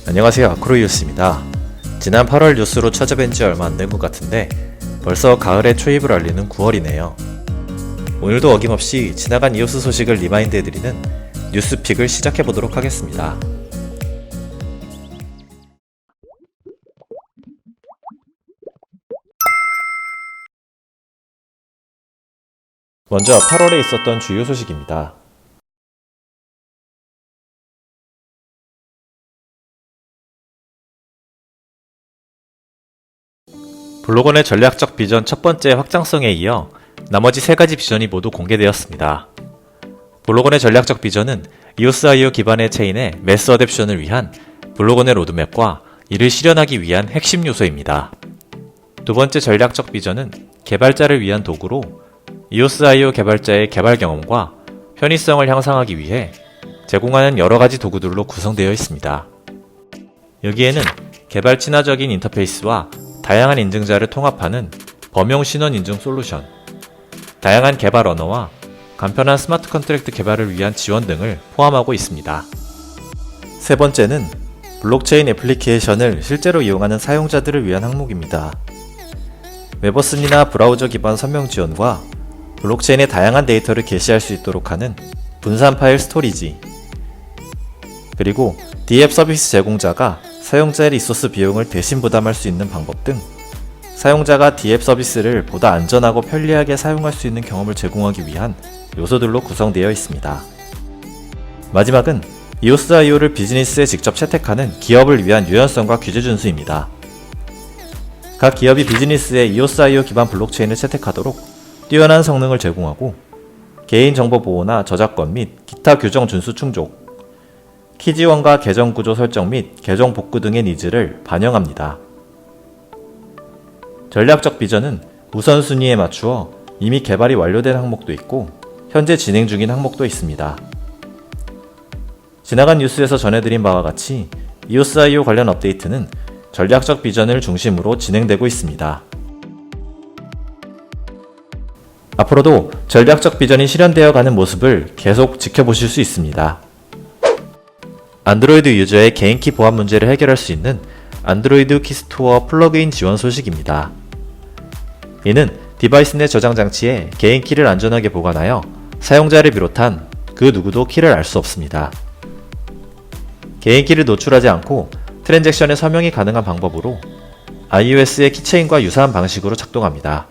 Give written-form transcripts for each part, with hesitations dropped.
안녕하세요, 아크로이오스입니다. 지난 8월 뉴스로 찾아뵌 지 얼마 안 된 것 같은데 벌써 가을의 초입을 알리는 9월이네요. 오늘도 어김없이 지나간 이오스 소식을 리마인드해드리는 뉴스픽을 시작해보도록 하겠습니다. 먼저 8월에 있었던 주요 소식입니다. 블로건의 전략적 비전 첫 번째 확장성에 이어 나머지 세 가지 비전이 모두 공개되었습니다. 블로건의 전략적 비전은 EOS.io 기반의 체인의 매스 어댑션을 위한 블로건의 로드맵과 이를 실현하기 위한 핵심 요소입니다. 두 번째 전략적 비전은 개발자를 위한 도구로 EOS.io 개발자의 개발 경험과 편의성을 향상하기 위해 제공하는 여러가지 도구들로 구성되어 있습니다. 여기에는 개발 친화적인 인터페이스와 다양한 인증자를 통합하는 범용 신원 인증 솔루션, 다양한 개발 언어와 간편한 스마트 컨트랙트 개발을 위한 지원 등을 포함하고 있습니다. 세 번째는 블록체인 애플리케이션을 실제로 이용하는 사용자들을 위한 항목입니다. 웨버슨이나 브라우저 기반 선명 지원과 블록체인의 다양한 데이터를 게시할 수 있도록 하는 분산 파일 스토리지, 그리고 DApp 서비스 제공자가 사용자의 리소스 비용을 대신 부담할 수 있는 방법 등 사용자가 DApp 서비스를 보다 안전하고 편리하게 사용할 수 있는 경험을 제공하기 위한 요소들로 구성되어 있습니다. 마지막은 EOS.io를 비즈니스에 직접 채택하는 기업을 위한 유연성과 규제 준수입니다. 각 기업이 비즈니스에 EOS.io 기반 블록체인을 채택하도록 뛰어난 성능을 제공하고 개인정보 보호나 저작권 및 기타 규정 준수 충족, 키 지원과 계정 구조 설정 및 계정 복구 등의 니즈를 반영합니다. 전략적 비전은 우선순위에 맞추어 이미 개발이 완료된 항목도 있고 현재 진행 중인 항목도 있습니다. 지나간 뉴스에서 전해드린 바와 같이 EOS.io 관련 업데이트는 전략적 비전을 중심으로 진행되고 있습니다. 앞으로도 전략적 비전이 실현되어 가는 모습을 계속 지켜보실 수 있습니다. 안드로이드 유저의 개인키 보안 문제를 해결할 수 있는 안드로이드 키스토어 플러그인 지원 소식입니다. 이는 디바이스 내 저장 장치에 개인키를 안전하게 보관하여 사용자를 비롯한 그 누구도 키를 알 수 없습니다. 개인키를 노출하지 않고 트랜잭션의 서명이 가능한 방법으로 iOS의 키체인과 유사한 방식으로 작동합니다.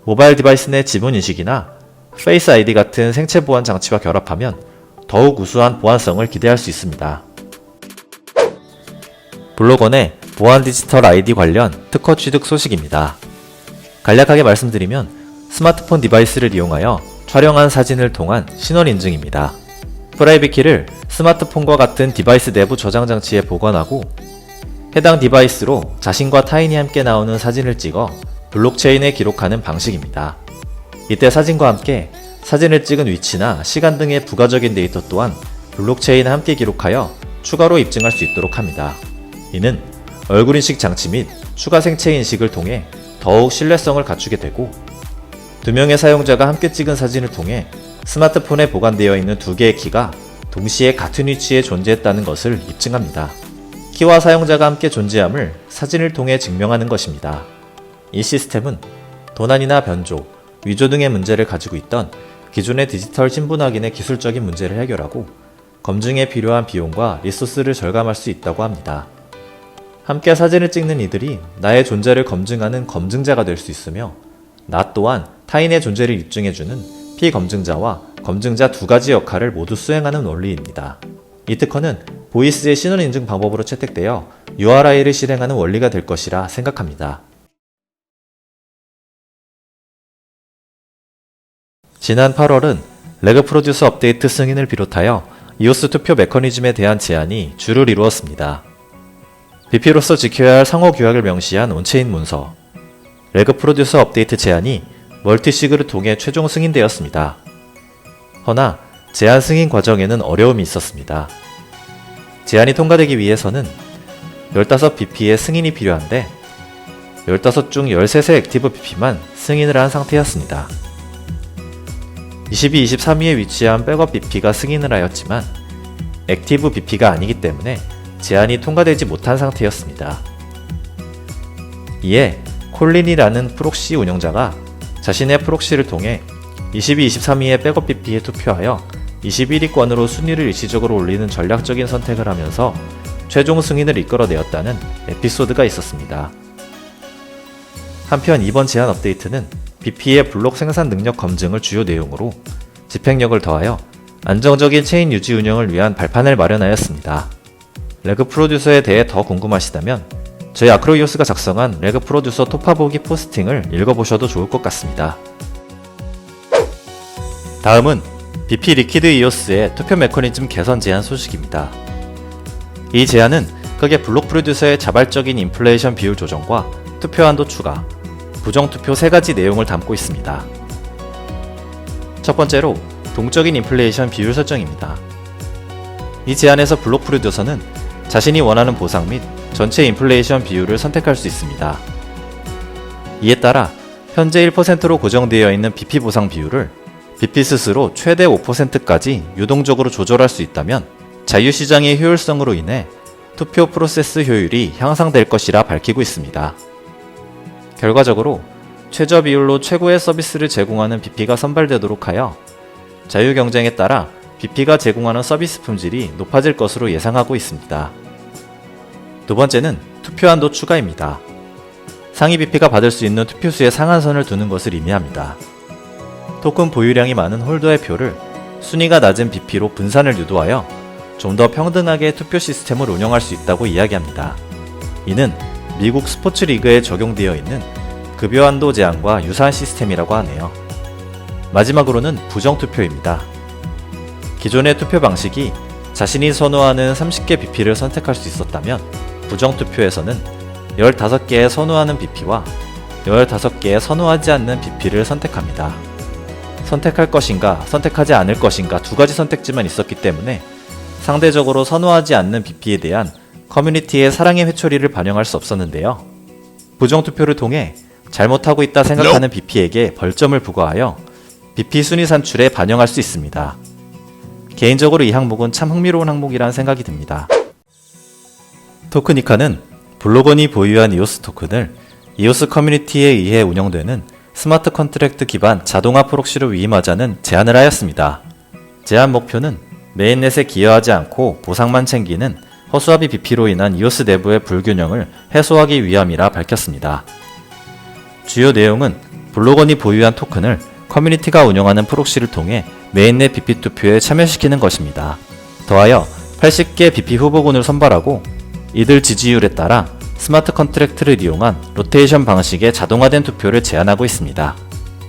모바일 디바이스 내 지문 인식이나 페이스 아이디 같은 생체 보안 장치와 결합하면 더욱 우수한 보안성을 기대할 수 있습니다. 블로건의 보안 디지털 아이디 관련 특허 취득 소식입니다. 간략하게 말씀드리면 스마트폰 디바이스를 이용하여 촬영한 사진을 통한 신원 인증입니다. 프라이빗 키를 스마트폰과 같은 디바이스 내부 저장 장치에 보관하고 해당 디바이스로 자신과 타인이 함께 나오는 사진을 찍어 블록체인에 기록하는 방식입니다. 이때 사진과 함께 사진을 찍은 위치나 시간 등의 부가적인 데이터 또한 블록체인에 함께 기록하여 추가로 입증할 수 있도록 합니다. 이는 얼굴 인식 장치 및 추가 생체 인식을 통해 더욱 신뢰성을 갖추게 되고 두 명의 사용자가 함께 찍은 사진을 통해 스마트폰에 보관되어 있는 두 개의 키가 동시에 같은 위치에 존재했다는 것을 입증합니다. 키와 사용자가 함께 존재함을 사진을 통해 증명하는 것입니다. 이 시스템은 도난이나 변조, 위조 등의 문제를 가지고 있던 기존의 디지털 신분 확인의 기술적인 문제를 해결하고 검증에 필요한 비용과 리소스를 절감할 수 있다고 합니다. 함께 사진을 찍는 이들이 나의 존재를 검증하는 검증자가 될 수 있으며 나 또한 타인의 존재를 입증해주는 피검증자와 검증자 두 가지 역할을 모두 수행하는 원리입니다. 이 특허는 보이스의 신원 인증 방법으로 채택되어 URI를 실행하는 원리가 될 것이라 생각합니다. 지난 8월은 레그 프로듀서 업데이트 승인을 비롯하여 이오스 투표 메커니즘에 대한 제안이 주를 이루었습니다. BP로서 지켜야 할 상호 규약을 명시한 온체인 문서, 레그 프로듀서 업데이트 제안이 멀티시그를 통해 최종 승인되었습니다. 허나 제안 승인 과정에는 어려움이 있었습니다. 제안이 통과되기 위해서는 15BP의 승인이 필요한데 15중 13세 액티브 BP만 승인을 한 상태였습니다. 22, 23위에 위치한 백업 BP가 승인을 하였지만 액티브 BP가 아니기 때문에 제한이 통과되지 못한 상태였습니다. 이에 콜린이라는 프록시 운영자가 자신의 프록시를 통해 22, 23위의 백업 BP에 투표하여 21위권으로 순위를 일시적으로 올리는 전략적인 선택을 하면서 최종 승인을 이끌어내었다는 에피소드가 있었습니다. 한편 이번 제한 업데이트는 BP의 블록 생산 능력 검증을 주요 내용으로 집행력을 더하여 안정적인 체인 유지 운영을 위한 발판을 마련하였습니다. 레그 프로듀서에 대해 더 궁금하시다면 저희 아크로이오스가 작성한 레그 프로듀서 토파보기 포스팅을 읽어보셔도 좋을 것 같습니다. 다음은 BP 리퀴드 이오스의 투표 메커니즘 개선 제한 소식입니다. 이 제안은 크게 블록 프로듀서의 자발적인 인플레이션 비율 조정과 투표 한도 추가, 부정투표 3가지 내용을 담고 있습니다. 첫 번째로 동적인 인플레이션 비율 설정입니다. 이 제안에서 블록 프로듀서는 자신이 원하는 보상 및 전체 인플레이션 비율을 선택할 수 있습니다. 이에 따라 현재 1%로 고정되어 있는 BP 보상 비율을 BP 스스로 최대 5%까지 유동적으로 조절할 수 있다면 자유시장의 효율성으로 인해 투표 프로세스 효율이 향상될 것이라 밝히고 있습니다. 결과적으로 최저 비율로 최고의 서비스를 제공하는 BP가 선발되도록 하여 자유경쟁에 따라 BP가 제공하는 서비스 품질이 높아질 것으로 예상하고 있습니다. 두 번째는 투표 한도 추가입니다. 상위 BP가 받을 수 있는 투표수의 상한선을 두는 것을 의미합니다. 토큰 보유량이 많은 홀더의 표를 순위가 낮은 BP로 분산을 유도하여 좀 더 평등하게 투표 시스템을 운영할 수 있다고 이야기합니다. 이는 미국 스포츠 리그에 적용되어 있는 급여 한도 제한과 유사한 시스템이라고 하네요. 마지막으로는 부정투표입니다. 기존의 투표 방식이 자신이 선호하는 30개 BP를 선택할 수 있었다면 부정투표에서는 15개의 선호하는 BP와 15개의 선호하지 않는 BP를 선택합니다. 선택할 것인가 선택하지 않을 것인가 두 가지 선택지만 있었기 때문에 상대적으로 선호하지 않는 BP에 대한 커뮤니티의 사랑의 회초리를 반영할 수 없었는데요. 부정투표를 통해 잘못하고 있다 생각하는 BP에게 벌점을 부과하여 BP 순위 산출에 반영할 수 있습니다. 개인적으로 이 항목은 참 흥미로운 항목이라는 생각이 듭니다. 토크니카는 블로건이 보유한 이오스 토큰을 이오스 커뮤니티에 의해 운영되는 스마트 컨트랙트 기반 자동화 프록시로 위임하자는 제안을 하였습니다. 제안 목표는 메인넷에 기여하지 않고 보상만 챙기는 허수아비 BP로 인한 이오스 내부의 불균형을 해소하기 위함이라 밝혔습니다. 주요 내용은 블로건이 보유한 토큰을 커뮤니티가 운영하는 프록시를 통해 메인넷 BP 투표에 참여시키는 것입니다. 더하여 80개 BP 후보군을 선발하고 이들 지지율에 따라 스마트 컨트랙트를 이용한 로테이션 방식의 자동화된 투표를 제안하고 있습니다.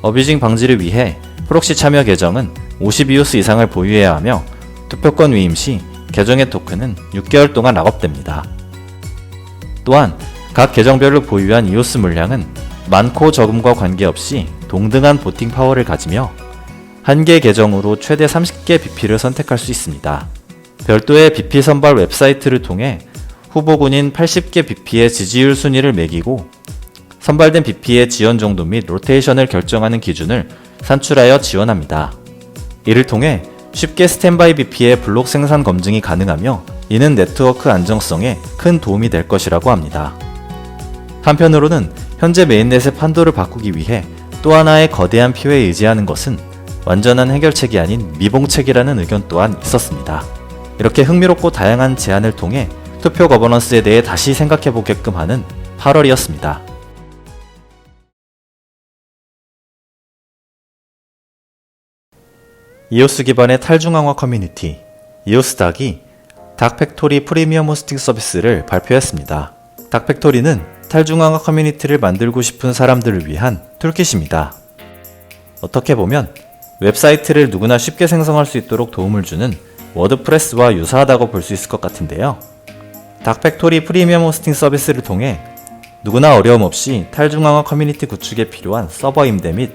어뷰징 방지를 위해 프록시 참여 계정은 50이오스 이상을 보유해야 하며 투표권 위임 시 계정의 토큰은 6개월 동안 락업됩니다. 또한 각 계정별로 보유한 이오스 물량은 많고 적음과 관계없이 동등한 보팅 파워를 가지며 한 개 계정으로 최대 30개 BP를 선택할 수 있습니다. 별도의 BP 선발 웹사이트를 통해 후보군인 80개 BP의 지지율 순위를 매기고 선발된 BP의 지원 정도 및 로테이션을 결정하는 기준을 산출하여 지원합니다. 이를 통해 쉽게 스탠바이 BP의 블록 생산 검증이 가능하며 이는 네트워크 안정성에 큰 도움이 될 것이라고 합니다. 한편으로는 현재 메인넷의 판도를 바꾸기 위해 또 하나의 거대한 표에 의지하는 것은 완전한 해결책이 아닌 미봉책이라는 의견 또한 있었습니다. 이렇게 흥미롭고 다양한 제안을 통해 투표 거버넌스에 대해 다시 생각해보게끔 하는 8월이었습니다. 이오스 기반의 탈중앙화 커뮤니티 이오스 닥이 닥팩토리 프리미엄 호스팅 서비스를 발표했습니다. 닥팩토리는 탈중앙화 커뮤니티를 만들고 싶은 사람들을 위한 툴킷입니다. 어떻게 보면 웹사이트를 누구나 쉽게 생성할 수 있도록 도움을 주는 워드프레스와 유사하다고 볼 수 있을 것 같은데요. 닥팩토리 프리미엄 호스팅 서비스를 통해 누구나 어려움 없이 탈중앙화 커뮤니티 구축에 필요한 서버 임대 및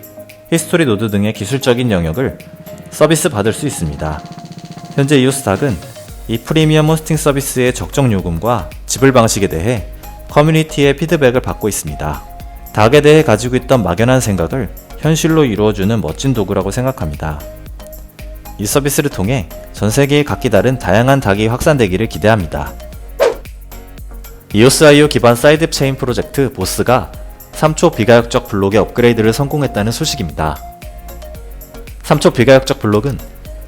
히스토리 노드 등의 기술적인 영역을 서비스 받을 수 있습니다. 현재 이오스 닥은 이 프리미엄 호스팅 서비스의 적정 요금과 지불 방식에 대해 커뮤니티의 피드백을 받고 있습니다. 닥에 대해 가지고 있던 막연한 생각을 현실로 이루어주는 멋진 도구라고 생각합니다. 이 서비스를 통해 전 세계의 각기 다른 다양한 닭이 확산되기를 기대합니다. EOS.io 기반 사이드 체인 프로젝트 보스가 3초 비가역적 블록의 업그레이드를 성공했다는 소식입니다. 3초 비가역적 블록은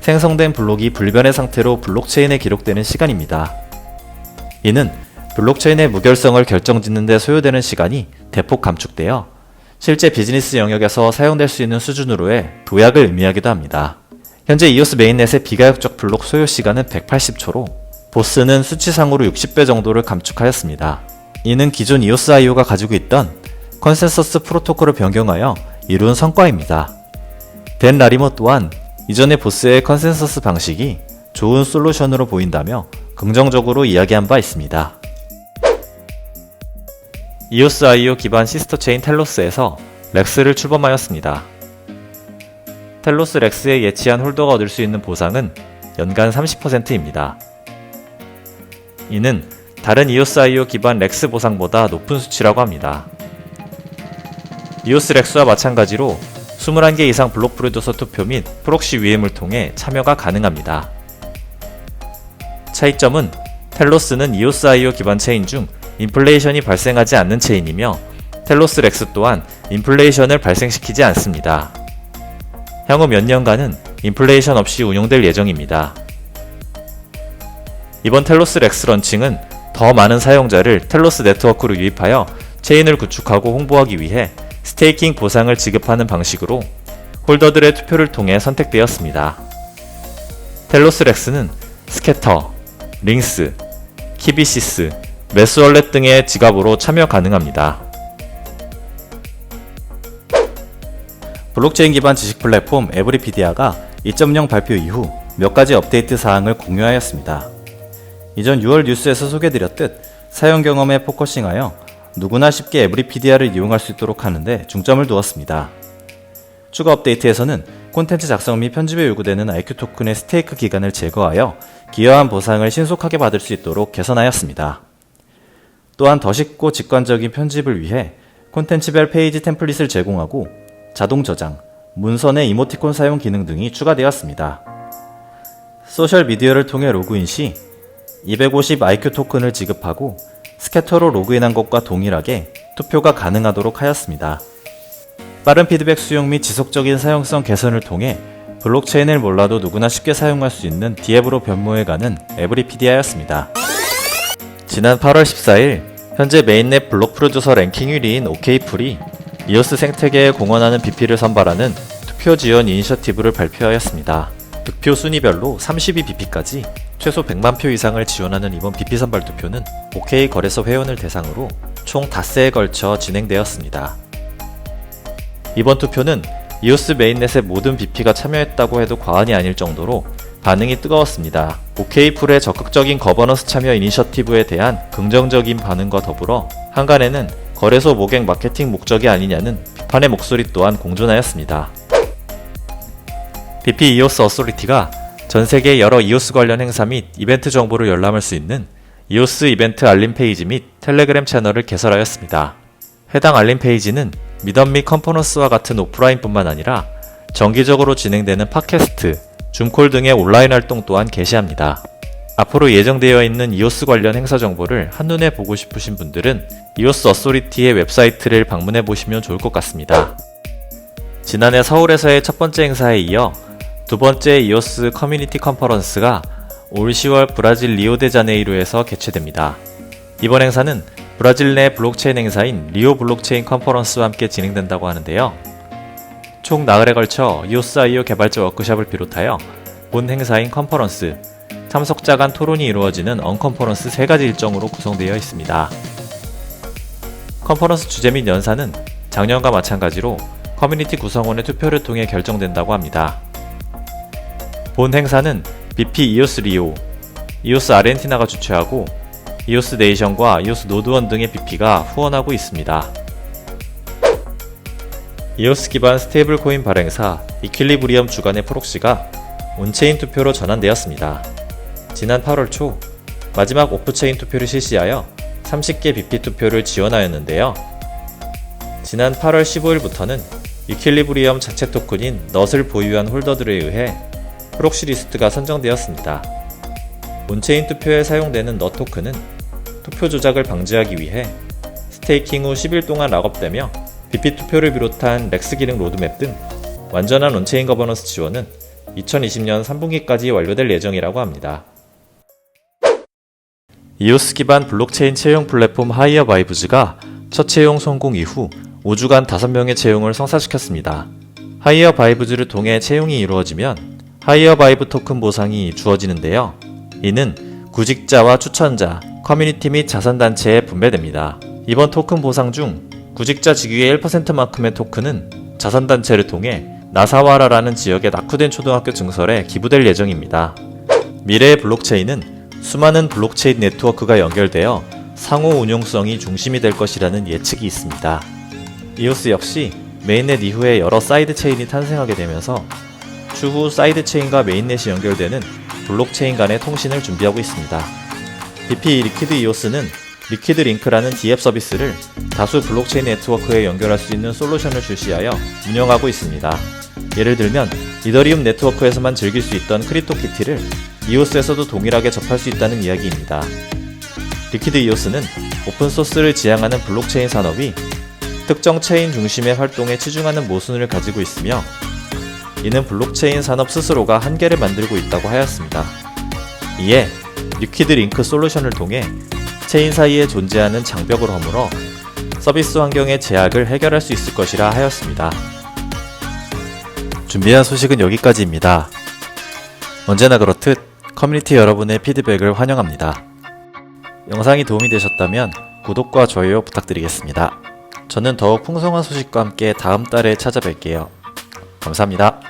생성된 블록이 불변의 상태로 블록체인에 기록되는 시간입니다. 이는 블록체인의 무결성을 결정짓는 데 소요되는 시간이 대폭 감축되어 실제 비즈니스 영역에서 사용될 수 있는 수준으로의 도약을 의미하기도 합니다. 현재 이오스 메인넷의 비가역적 블록 소요 시간은 180초로 보스는 수치상으로 60배 정도를 감축하였습니다. 이는 기존 EOS.io가 가지고 있던 컨센서스 프로토콜을 변경하여 이룬 성과입니다. 댄 라리모 또한 이전의 보스의 컨센서스 방식이 좋은 솔루션으로 보인다며 긍정적으로 이야기한 바 있습니다. EOS.io 기반 시스터 체인 텔로스에서 렉스를 출범하였습니다. 텔로스 렉스에 예치한 홀더가 얻을 수 있는 보상은 연간 30%입니다. 이는 다른 EOS.io 기반 렉스 보상보다 높은 수치라고 합니다. EOS 렉스와 마찬가지로 21개 이상 블록 프로듀서 투표 및 프록시 위임을 통해 참여가 가능합니다. 차이점은 텔로스는 EOS.io 기반 체인 중 인플레이션이 발생하지 않는 체인이며 텔로스 렉스 또한 인플레이션을 발생시키지 않습니다. 향후 몇 년간은 인플레이션 없이 운용될 예정입니다. 이번 텔로스 렉스 런칭은 더 많은 사용자를 텔로스 네트워크로 유입하여 체인을 구축하고 홍보하기 위해 스테이킹 보상을 지급하는 방식으로 홀더들의 투표를 통해 선택되었습니다. 텔로스 렉스는 스캐터, 링스, 키비시스, 매스월렛 등의 지갑으로 참여 가능합니다. 블록체인 기반 지식 플랫폼 에브리피디아가 2.0 발표 이후 몇 가지 업데이트 사항을 공유하였습니다. 이전 6월 뉴스에서 소개드렸듯 사용 경험에 포커싱하여 누구나 쉽게 에브리피디아를 이용할 수 있도록 하는데 중점을 두었습니다. 추가 업데이트에서는 콘텐츠 작성 및 편집에 요구되는 IQ 토큰의 스테이크 기간을 제거하여 기여한 보상을 신속하게 받을 수 있도록 개선하였습니다. 또한 더 쉽고 직관적인 편집을 위해 콘텐츠별 페이지 템플릿을 제공하고 자동 저장, 문선의 이모티콘 사용 기능 등이 추가되었습니다. 소셜 미디어를 통해 로그인 시 250 IQ 토큰을 지급하고 스캐터로 로그인한 것과 동일하게 투표가 가능하도록 하였습니다. 빠른 피드백 수용 및 지속적인 사용성 개선을 통해 블록체인을 몰라도 누구나 쉽게 사용할 수 있는 D앱으로 변모해가는 에브리피디아였습니다. 지난 8월 14일 현재 메인넷 블록 프로듀서 랭킹 1위인 OK풀이 이오스 생태계에 공헌하는 BP를 선발하는 투표 지원 이니셔티브를 발표하였습니다. 득표 순위별로 32BP까지 최소 100만 표 이상을 지원하는 이번 BP 선발 투표는 OK 거래소 회원을 대상으로 총 닷새에 걸쳐 진행되었습니다. 이번 투표는 이오스 메인넷의 모든 BP가 참여했다고 해도 과언이 아닐 정도로 반응이 뜨거웠습니다. OK풀의 적극적인 거버넌스 참여 이니셔티브에 대한 긍정적인 반응과 더불어 한간에는 거래소 모객 마케팅 목적이 아니냐는 비판의 목소리 또한 공존하였습니다. BP 이오스 어소리티가 전세계 여러 이오스 관련 행사 및 이벤트 정보를 열람할 수 있는 이오스 이벤트 알림 페이지 및 텔레그램 채널을 개설하였습니다. 해당 알림 페이지는 미덤 및 컨퍼런스와 같은 오프라인뿐만 아니라 정기적으로 진행되는 팟캐스트, 줌콜 등의 온라인 활동 또한 게시합니다. 앞으로 예정되어 있는 이오스 관련 행사 정보를 한눈에 보고 싶으신 분들은 이오스 어소리티의 웹사이트를 방문해 보시면 좋을 것 같습니다. 지난해 서울에서의 첫 번째 행사에 이어 두 번째 이오스 커뮤니티 컨퍼런스가 올 10월 브라질 리오데자네이루에서 개최됩니다. 이번 행사는 브라질 내 블록체인 행사인 리오 블록체인 컨퍼런스와 함께 진행된다고 하는데요. 총 나흘에 걸쳐 EOS.io 개발자 워크숍을 비롯하여 본 행사인 컨퍼런스, 참석자 간 토론이 이루어지는 언컨퍼런스 3가지 일정으로 구성되어 있습니다. 컨퍼런스 주제 및 연사는 작년과 마찬가지로 커뮤니티 구성원의 투표를 통해 결정된다고 합니다. 본 행사는 BP 이오스 리오, 이오스 아르헨티나가 주최하고 이오스 네이션과 이오스 노드원 등의 BP가 후원하고 있습니다. 이오스 기반 스테이블 코인 발행사 이퀄리브리엄 주간의 프록시가 온체인 투표로 전환되었습니다. 지난 8월 초 마지막 오프체인 투표를 실시하여 30개 BP 투표를 지원하였는데요. 지난 8월 15일부터는 이퀄리브리엄 자체 토큰인 넛을 보유한 홀더들에 의해 프록시 리스트가 선정되었습니다. 온체인 투표에 사용되는 너 토큰은 투표 조작을 방지하기 위해 스테이킹 후 10일 동안 락업되며 BP 투표를 비롯한 렉스 기능 로드맵 등 완전한 온체인 거버넌스 지원은 2020년 3분기까지 완료될 예정이라고 합니다. 이오스 기반 블록체인 채용 플랫폼 하이어바이브즈가 첫 채용 성공 이후 5주간 5명의 채용을 성사시켰습니다. 하이어바이브즈를 통해 채용이 이루어지면 하이어바이브 토큰 보상이 주어지는데요. 이는 구직자와 추천자, 커뮤니티 및 자선단체에 분배됩니다. 이번 토큰 보상 중 구직자 직위의 1%만큼의 토큰은 자선단체를 통해 나사와라라는 지역의 낙후된 초등학교 증설에 기부될 예정입니다. 미래의 블록체인은 수많은 블록체인 네트워크가 연결되어 상호 운용성이 중심이 될 것이라는 예측이 있습니다. 이오스 역시 메인넷 이후에 여러 사이드 체인이 탄생하게 되면서 추후 사이드 체인과 메인넷이 연결되는 블록체인 간의 통신을 준비하고 있습니다. BP 리퀴드 이오스는 리퀴드 링크라는 DF 서비스를 다수 블록체인 네트워크에 연결할 수 있는 솔루션을 출시하여 운영하고 있습니다. 예를 들면 이더리움 네트워크에서만 즐길 수 있던 크립토키티를 이오스에서도 동일하게 접할 수 있다는 이야기입니다. 리퀴드 이오스는 오픈소스를 지향하는 블록체인 산업이 특정 체인 중심의 활동에 치중하는 모순을 가지고 있으며 이는 블록체인 산업 스스로가 한계를 만들고 있다고 하였습니다. 이에 리퀴드 링크 솔루션을 통해 체인 사이에 존재하는 장벽을 허물어 서비스 환경의 제약을 해결할 수 있을 것이라 하였습니다. 준비한 소식은 여기까지입니다. 언제나 그렇듯 커뮤니티 여러분의 피드백을 환영합니다. 영상이 도움이 되셨다면 구독과 좋아요 부탁드리겠습니다. 저는 더욱 풍성한 소식과 함께 다음 달에 찾아뵐게요. 감사합니다.